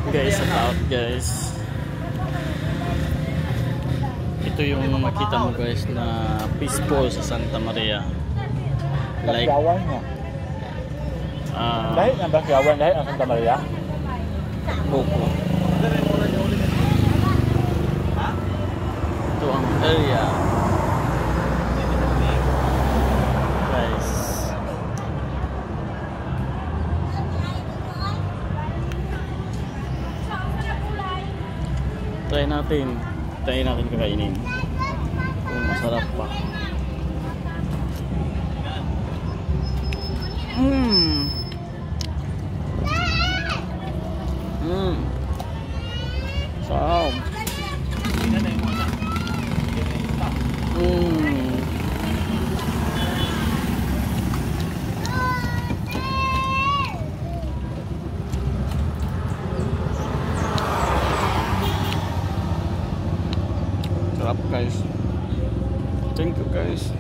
Guys, shout out guys. Ito yung makita mo guys na peaceful sa Santa Maria. Like dahil ang Bakyawan, dahil ang Santa Maria. Buko. Ito ang area. Guys. Try natin kakainin. Kung masarap pa. Sarap. Sarap guys. Thank you guys.